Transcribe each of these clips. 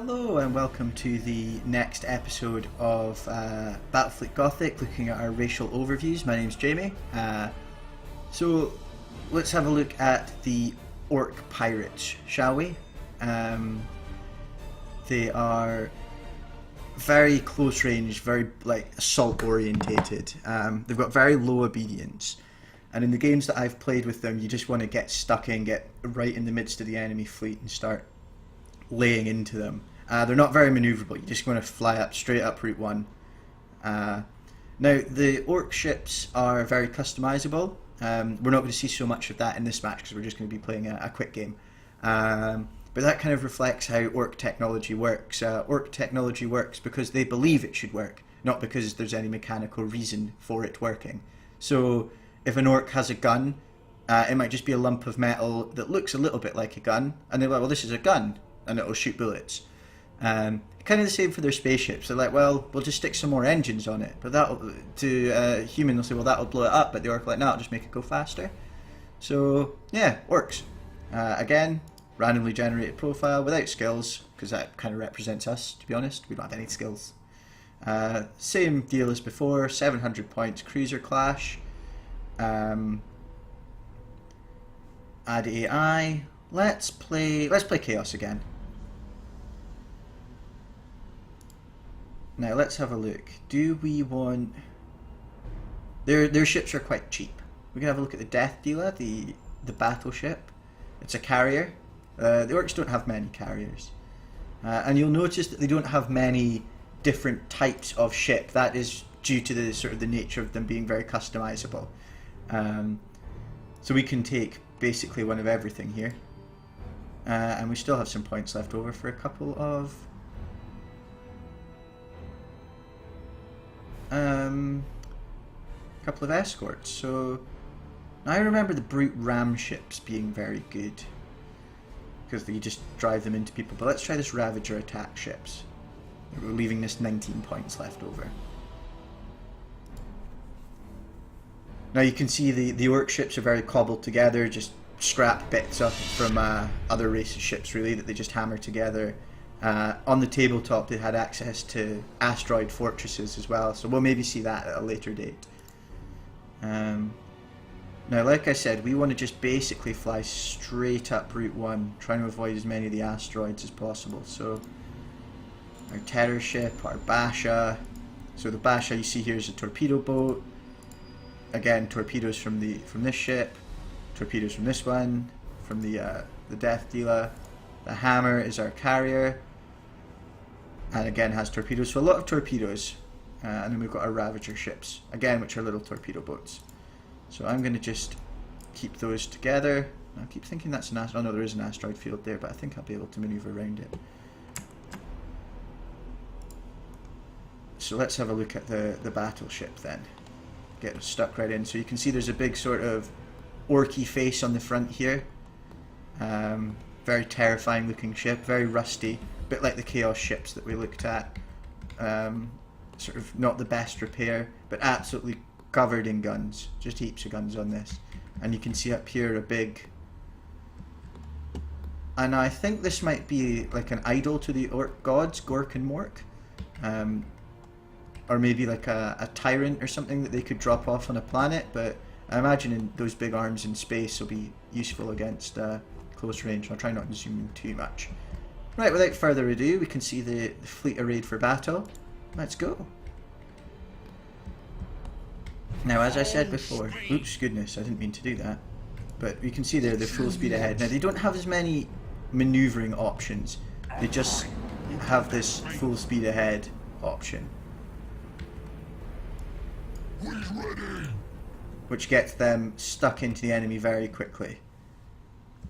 Hello and welcome to the next episode of Battlefleet Gothic, looking at our racial overviews. My name's Jamie. So let's have a look at the Orc pirates, shall we? They are very close range, very assault orientated. They've got very low obedience, and in the games that I've played with them, you just want to get stuck in, get right in the midst of the enemy fleet and start laying into them. They're not very manoeuvrable. You just want to fly up straight up Route 1. Now the Orc ships are very customizable. We're not going to see so much of that in this match because we're just going to be playing a quick game. But that kind of reflects how Orc technology works. Orc technology works because they believe it should work, not because there's any mechanical reason for it working. So if an Orc has a gun, it might just be a lump of metal that looks a little bit like a gun, and they're like, well, this is a gun, and it'll shoot bullets. Kind of the same for their spaceships. They're like, well, we'll just stick some more engines on it, but that'll, to human, they'll say, well, that'll blow it up, but the Orc are like, no, it'll just make it go faster. So yeah, Orcs. Again, randomly generated profile without skills, because that kind of represents us, to be honest. We don't have any skills. Same deal as before, 700 points cruiser clash. Add AI. Let's play Chaos again. Now let's have a look. Do we want... Their ships are quite cheap. We can have a look at the Death Dealer, the battleship. It's a carrier. The Orcs don't have many carriers. And you'll notice that they don't have many different types of ship. That is due to the sort of the nature of them being very customizable. So we can take basically one of everything here. And we still have some points left over for a couple of escorts. So I remember the brute ram ships being very good because you just drive them into people. But let's try this Ravager attack ships. We're leaving this 19 points left over. Now you can see the Orc ships are very cobbled together, just scrap bits up from other races' ships really that they just hammer together. On the tabletop they had access to asteroid fortresses as well, so we'll maybe see that at a later date. Now like I said, we want to just basically fly straight up Route 1, trying to avoid as many of the asteroids as possible. So our terror ship, our Basha. So the Basha you see here is a torpedo boat. Again, torpedoes from this ship, torpedoes from this one, from the Death Dealer. The Hammer is our carrier, and again has torpedoes. So a lot of torpedoes, and then we've got our Ravager ships again, which are little torpedo boats. So I'm going to just keep those together. I keep thinking that's an asteroid. Oh no, there is an asteroid field there, but I think I'll be able to maneuver around it. So let's have a look at the battleship then. Get stuck right in. So you can see there's a big sort of orky face on the front here. Very terrifying looking ship, very rusty, a bit like the Chaos ships that we looked at. Sort of not the best repair, but absolutely covered in guns. Just heaps of guns on this. And you can see up here a big... And I think this might be like an idol to the Orc gods, Gork and Mork. Or maybe like a tyrant or something that they could drop off on a planet, but I imagine those big arms in space will be useful against close range. I'll try not to zoom in too much. Right, without further ado, we can see the fleet arrayed for battle. Let's go. Now, as I said before, oops, goodness, I didn't mean to do that. But you can see they're full speed ahead. Now, they don't have as many maneuvering options. They just have this full speed ahead option, which gets them stuck into the enemy very quickly.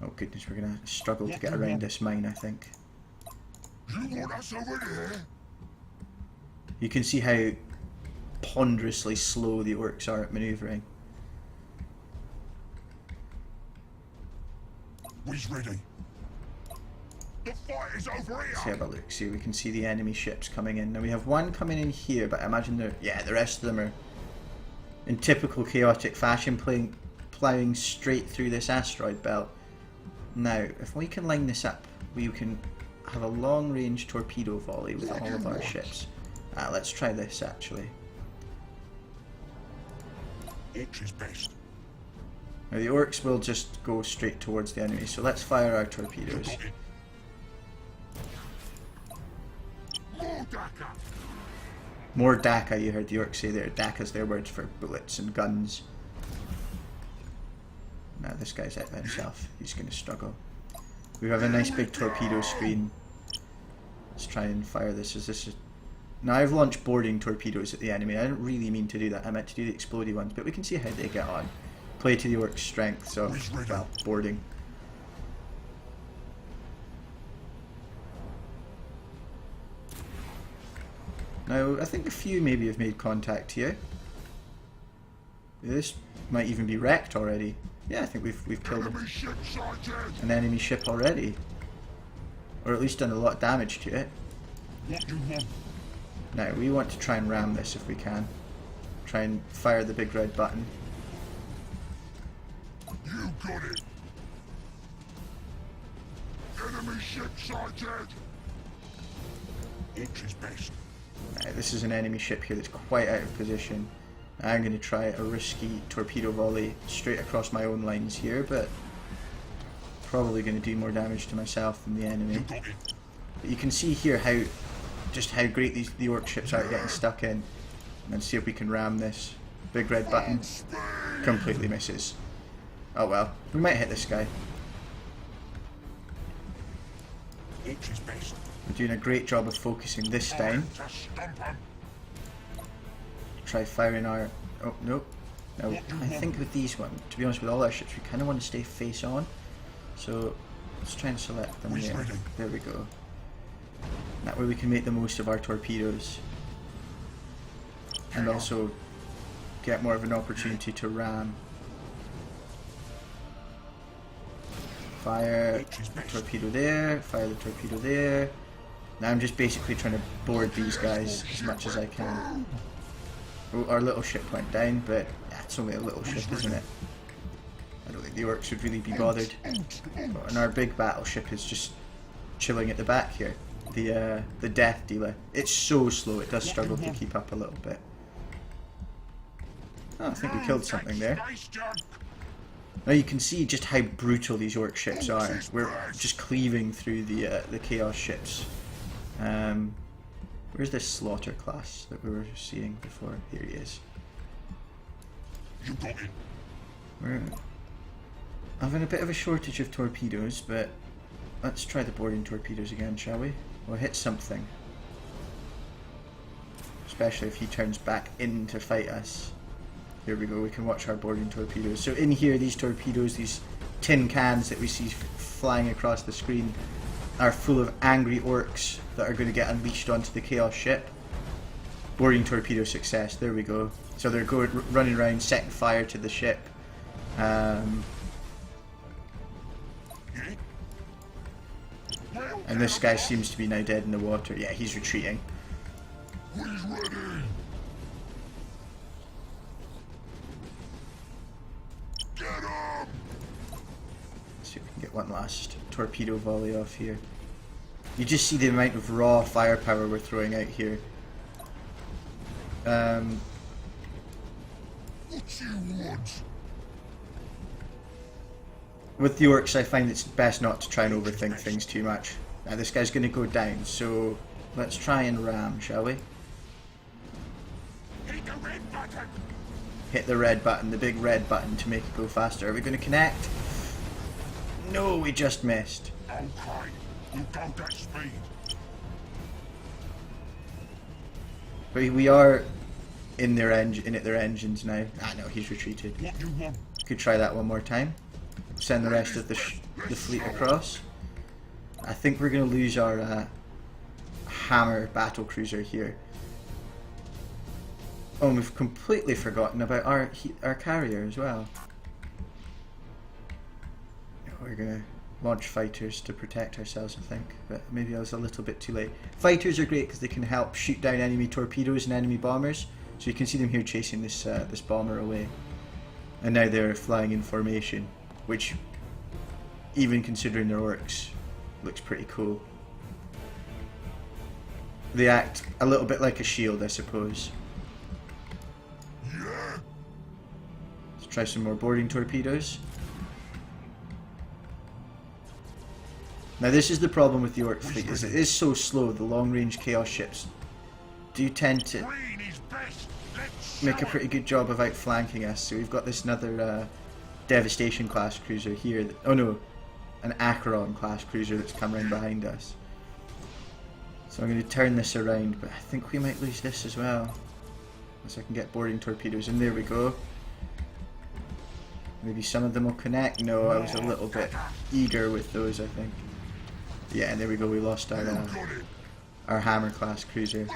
Oh goodness, we're going to struggle to get around this mine, I think. You can see how ponderously slow the Orcs are at manoeuvring. We's ready. The fight is over here. Let's have a look. See, we can see the enemy ships coming in. Now we have one coming in here, but I imagine the rest of them are in typical chaotic fashion ploughing straight through this asteroid belt. Now, if we can line this up, we can have a long-range torpedo volley with all of our ships. Let's try this actually. Orks is best. Now the Orks will just go straight towards the enemy, so let's fire our torpedoes. Got it. More Daka. More Daka, you heard the Orcs say there. Daka's their word for bullets and guns. Now this guy's out by himself. He's going to struggle. We have a nice big torpedo screen. Let's try and fire this. Now I've launched boarding torpedoes at the enemy. I didn't really mean to do that. I meant to do the explodey ones, but we can see how they get on. Play to the Orcs' strength, so, well, boarding. Now, I think a few maybe have made contact here. This might even be wrecked already. Yeah, I think we've killed Enemy ship sighted. an enemy ship already. Or at least done a lot of damage to it. What do you want? Now, we want to try and ram this if we can. Try and fire the big red button. You got it. Enemy ship sighted. Orks is best. This is an enemy ship here that's quite out of position. I'm going to try a risky torpedo volley straight across my own lines here, but probably going to do more damage to myself than the enemy. You got it. But you can see here just how great the Orc ships are at getting stuck in. And see if we can ram this. Big red button. Completely misses. Oh well, we might hit this guy. Orks is best. We're doing a great job of focusing this time. To stump 'em. Try firing our... Oh, nope. No, I think with these ones, to be honest, with all our ships, we kind of want to stay face on. So, let's try and select them Who's there. ready? There we go. That way we can make the most of our torpedoes. And also get more of an opportunity to ram. Fire the torpedo there, fire the torpedo there. Now I'm just basically trying to board these guys as much as I can. Oh, our little ship went down, but it's only a little ship, isn't it? I don't think the Orcs would really be bothered. And our big battleship is just chilling at the back here. The death dealer. It's so slow, it does struggle to keep up a little bit. Oh, I think we killed something there. Space junk. Now you can see just how brutal these Orc ships are. We're just cleaving through the Chaos ships. Where's this Slaughter class that we were seeing before? Here he is. You got it. We're having a bit of a shortage of torpedoes, but let's try the boarding torpedoes again, shall we? We'll hit something. Especially if he turns back in to fight us. Here we go, we can watch our boarding torpedoes. So in here, these torpedoes, these tin cans that we see flying across the screen, are full of angry Orcs that are going to get unleashed onto the Chaos ship. Boarding torpedo success, there we go. So they're running around, setting fire to the ship. And this guy seems to be now dead in the water. Yeah, he's retreating. He's ready. Get him. Let's see if we can get one last torpedo volley off here. You just see the amount of raw firepower we're throwing out here. What you want? With the Orcs, I find it's best not to try and overthink things too much. Now this guy's going to go down, so let's try and ram, shall we? Hit the red button. Hit the red button, the big red button to make it go faster. Are we going to connect? No, we just missed. Okay. We'll go that speed. But we are in their engines now. Ah no, he's retreated. What you want? Could try that one more time. Send the rest of the fleet across. I think we're going to lose our Hammer battlecruiser here. Oh, and we've completely forgotten about our carrier as well. We're going to launch fighters to protect ourselves, I think, but maybe I was a little bit too late. Fighters are great because they can help shoot down enemy torpedoes and enemy bombers. So you can see them here chasing this this bomber away. And now they're flying in formation, which, even considering they're Orcs, looks pretty cool. They act a little bit like a shield, I suppose. Let's try some more boarding torpedoes. Now this is the problem with the Orc fleet, is it is so slow. The long-range Chaos ships do tend to make a pretty good job of outflanking us. So we've got this another Devastation class cruiser here. Oh no, an Acheron class cruiser that's come around behind us. So I'm going to turn this around, but I think we might lose this as well. Unless I can get boarding torpedoes, and there we go. Maybe some of them will connect. No, I was a little bit eager with those, I think. Yeah, and there we go, we lost our Hammer class cruiser.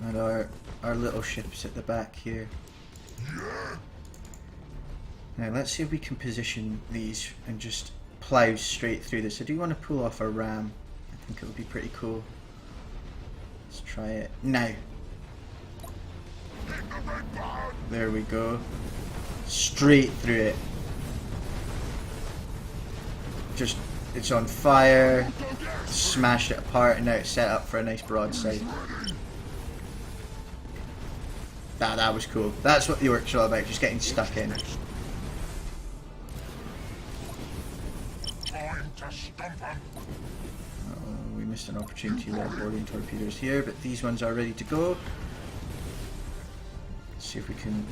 And our little ship's at the back here. Now let's see if we can position these and just plow straight through this. I do want to pull off a ram. I think it would be pretty cool. Let's try it now. There we go. Straight through it. Just, it's on fire. Smashed it apart, and now it's set up for a nice broadside. That was cool. That's what the Orcs are all about, just getting stuck in. We missed an opportunity with boarding torpedoes here, but these ones are ready to go. Let's see if we can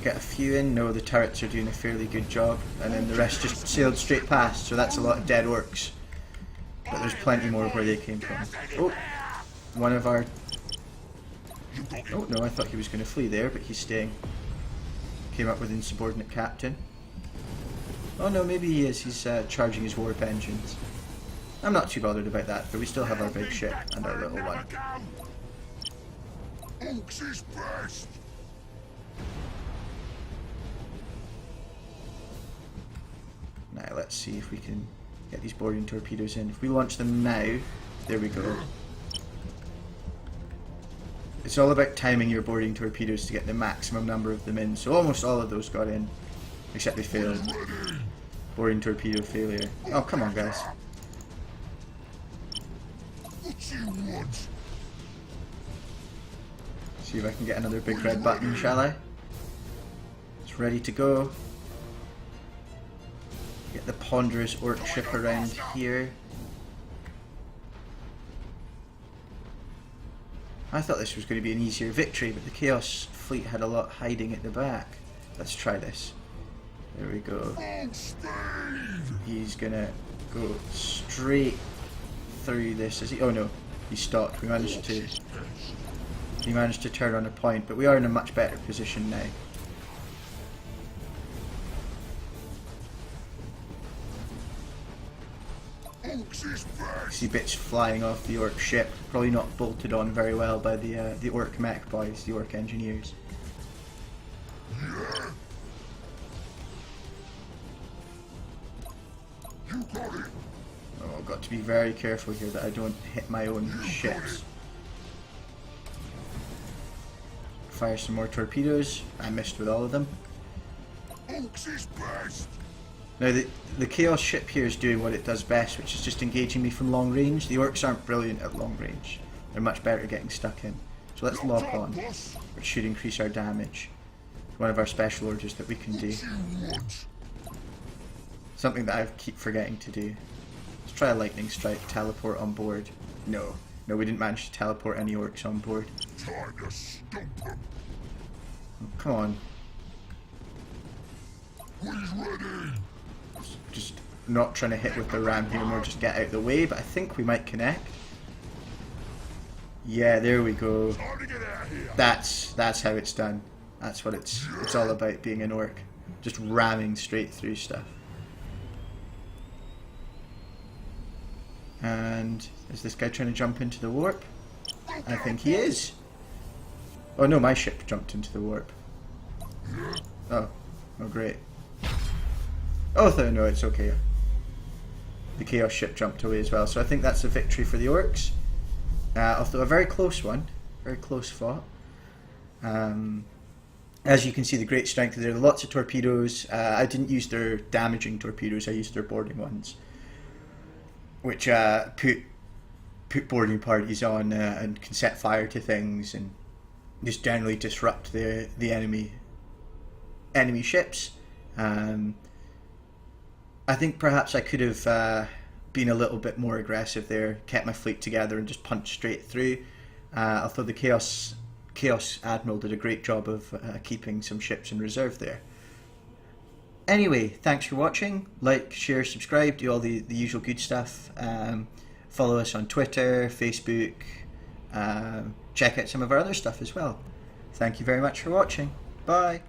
get a few in. No, the turrets are doing a fairly good job, and then the rest just sailed straight past, so that's a lot of dead Orcs. But there's plenty more where they came from. Oh, one of our... Oh no, I thought he was going to flee there, but he's staying. Came up with insubordinate captain. Oh no, maybe he is. He's charging his warp engines. I'm not too bothered about that, but we still have our big ship and our little one. Orks is best. Now let's see if we can get these boarding torpedoes in. If we launch them now, there we go. It's all about timing your boarding torpedoes to get the maximum number of them in. So almost all of those got in, except they failed. Boarding torpedo failure. Oh, come on, guys. See if I can get another big red button, shall I? It's ready to go. Get the ponderous Orc ship around here. I thought this was going to be an easier victory, but the Chaos fleet had a lot hiding at the back. Let's try this. There we go. He's gonna go straight through this. Is he? Oh no, he stopped. He managed to turn on a point, but we are in a much better position now. See bits flying off the Orc ship, probably not bolted on very well by the Orc mech boys, the Orc engineers. Oh, I've got to be very careful here that I don't hit my own ships. Fire some more torpedoes. I missed with all of them. Now the Chaos ship here is doing what it does best, which is just engaging me from long range. The Orcs aren't brilliant at long range. They're much better at getting stuck in. So let's lock on, which should increase our damage. One of our special orders that we can do. Something that I keep forgetting to do. Let's try a lightning strike, teleport on board. No, we didn't manage to teleport any Orcs on board. Oh, come on. Just not trying to hit with the ram here, more just get out of the way, but I think we might connect. Yeah, there we go. That's how it's done. That's what it's all about, being an Orc. Just ramming straight through stuff. And is this guy trying to jump into the warp? I think he is. Oh no, my ship jumped into the warp. Oh great. Oh no, it's okay. The Chaos ship jumped away as well, so I think that's a victory for the Orcs. Although a very close one, very close fought. As you can see, the great strength there. Lots of torpedoes. I didn't use their damaging torpedoes. I used their boarding ones. which put boarding parties on and can set fire to things and just generally disrupt the enemy ships. I think perhaps I could have been a little bit more aggressive there, kept my fleet together and just punched straight through. Although the Chaos Admiral did a great job of keeping some ships in reserve there. Anyway, thanks for watching. Like, share, subscribe, do all the usual good stuff. Follow us on Twitter, Facebook. Check out some of our other stuff as well. Thank you very much for watching. Bye.